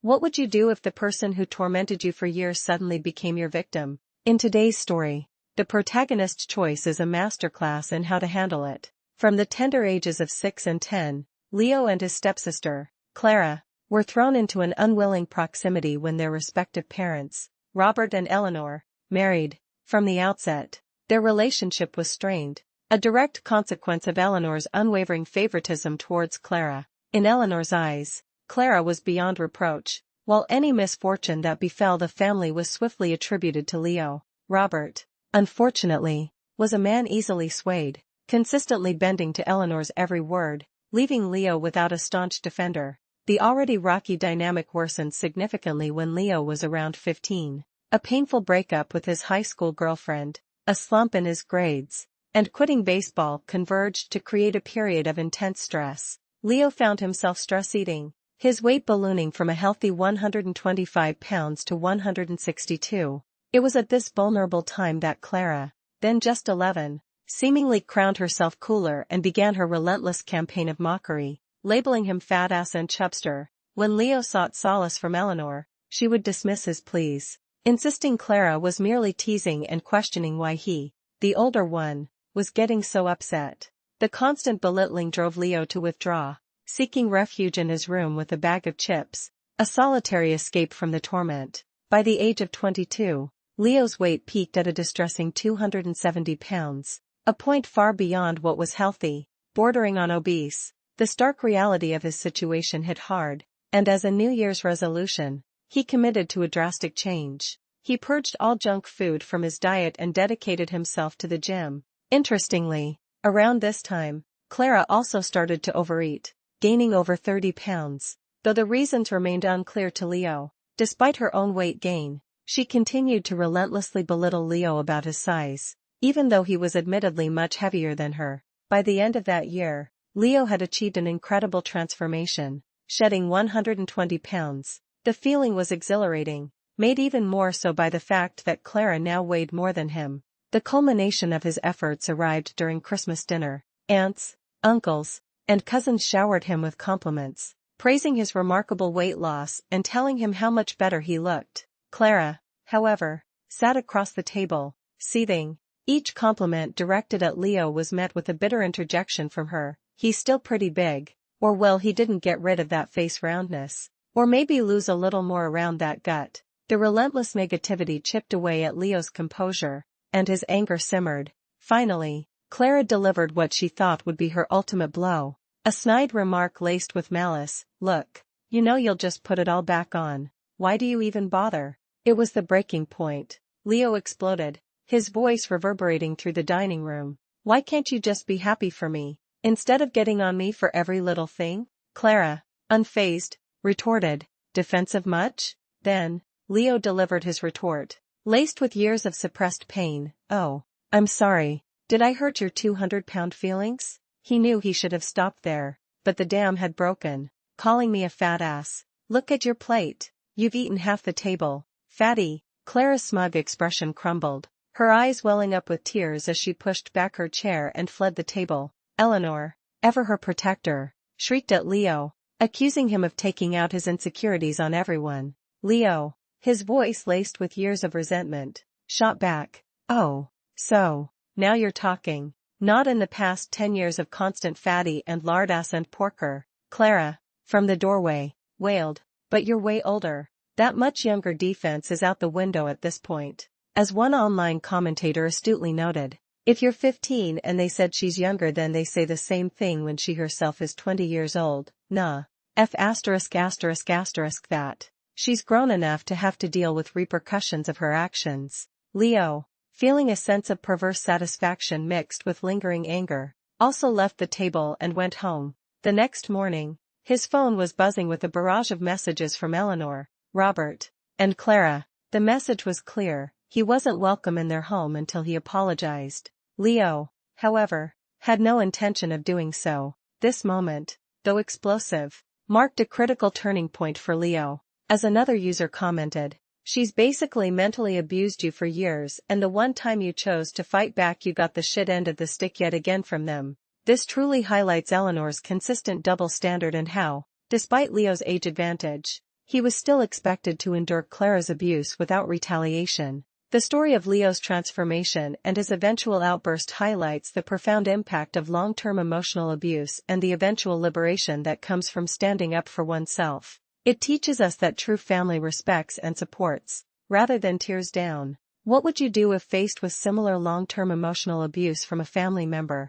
What would you do if the person who tormented you for years suddenly became your victim? In today's story, the protagonist's choice is a masterclass in how to handle it. From the tender ages of 6 and 10, Leo and his stepsister, Clara, were thrown into an unwilling proximity when their respective parents, Robert and Eleanor, married. From the outset, their relationship was strained, a direct consequence of Eleanor's unwavering favoritism towards Clara. In Eleanor's eyes, Clara was beyond reproach, while any misfortune that befell the family was swiftly attributed to Leo. Robert, unfortunately, was a man easily swayed, consistently bending to Eleanor's every word, leaving Leo without a staunch defender. The already rocky dynamic worsened significantly when Leo was around 15. A painful breakup with his high school girlfriend, a slump in his grades, and quitting baseball converged to create a period of intense stress. Leo found himself stress-eating, his weight ballooning from a healthy 125 pounds to 162. It was at this vulnerable time that Clara, then just 11, seemingly crowned herself cooler and began her relentless campaign of mockery, labeling him fat ass and chubster. When Leo sought solace from Eleanor, she would dismiss his pleas, insisting Clara was merely teasing and questioning why he, the older one, was getting so upset. The constant belittling drove Leo to withdraw, seeking refuge in his room with a bag of chips, a solitary escape from the torment. By the age of 22, Leo's weight peaked at a distressing 270 pounds, a point far beyond what was healthy, bordering on obese. The stark reality of his situation hit hard, and as a New Year's resolution, he committed to a drastic change. He purged all junk food from his diet and dedicated himself to the gym. Interestingly, around this time, Clara also started to overeat, gaining over 30 pounds. Though the reasons remained unclear to Leo, despite her own weight gain, she continued to relentlessly belittle Leo about his size, even though he was admittedly much heavier than her. By the end of that year, Leo had achieved an incredible transformation, shedding 120 pounds. The feeling was exhilarating, made even more so by the fact that Clara now weighed more than him. The culmination of his efforts arrived during Christmas dinner. Aunts, uncles, and cousins showered him with compliments, praising his remarkable weight loss and telling him how much better he looked. Clara, however, sat across the table, seething. Each compliment directed at Leo was met with a bitter interjection from her. He's still pretty big, or well, he didn't get rid of that face roundness, or maybe lose a little more around that gut. The relentless negativity chipped away at Leo's composure, and his anger simmered. Finally, Clara delivered what she thought would be her ultimate blow, a snide remark laced with malice. Look, you know you'll just put it all back on, why do you even bother? It was the breaking point. Leo exploded, his voice reverberating through the dining room. Why can't you just be happy for me, instead of getting on me for every little thing? Clara, unfazed, retorted, defensive much? Then, Leo delivered his retort, laced with years of suppressed pain. Oh, I'm sorry, did I hurt your 200-pound feelings? He knew he should have stopped there, but the dam had broken. Calling me a fat ass. Look at your plate, you've eaten half the table. Fatty. Clara's smug expression crumbled, her eyes welling up with tears as she pushed back her chair and fled the table. Eleanor, ever her protector, shrieked at Leo, accusing him of taking out his insecurities on everyone. Leo, his voice laced with years of resentment, shot back, oh, so, now you're talking. Not in the past 10 years of constant fatty and lard ass and porker. Clara, from the doorway, wailed, but you're way older. That much younger defense is out the window at this point. As one online commentator astutely noted, if you're 15 and they said she's younger, then they say the same thing when she herself is 20 years old. Nah. That. She's grown enough to have to deal with repercussions of her actions. Leo, feeling a sense of perverse satisfaction mixed with lingering anger, also left the table and went home. The next morning, his phone was buzzing with a barrage of messages from Eleanor, Robert, and Clara. The message was clear, he wasn't welcome in their home until he apologized. Leo, however, had no intention of doing so. This moment, though explosive, marked a critical turning point for Leo. As another user commented, she's basically mentally abused you for years, and the one time you chose to fight back you got the shit end of the stick yet again from them. This truly highlights Eleanor's consistent double standard and how, despite Leo's age advantage, he was still expected to endure Clara's abuse without retaliation. The story of Leo's transformation and his eventual outburst highlights the profound impact of long-term emotional abuse and the eventual liberation that comes from standing up for oneself. It teaches us that true family respects and supports, rather than tears down. What would you do if faced with similar long-term emotional abuse from a family member?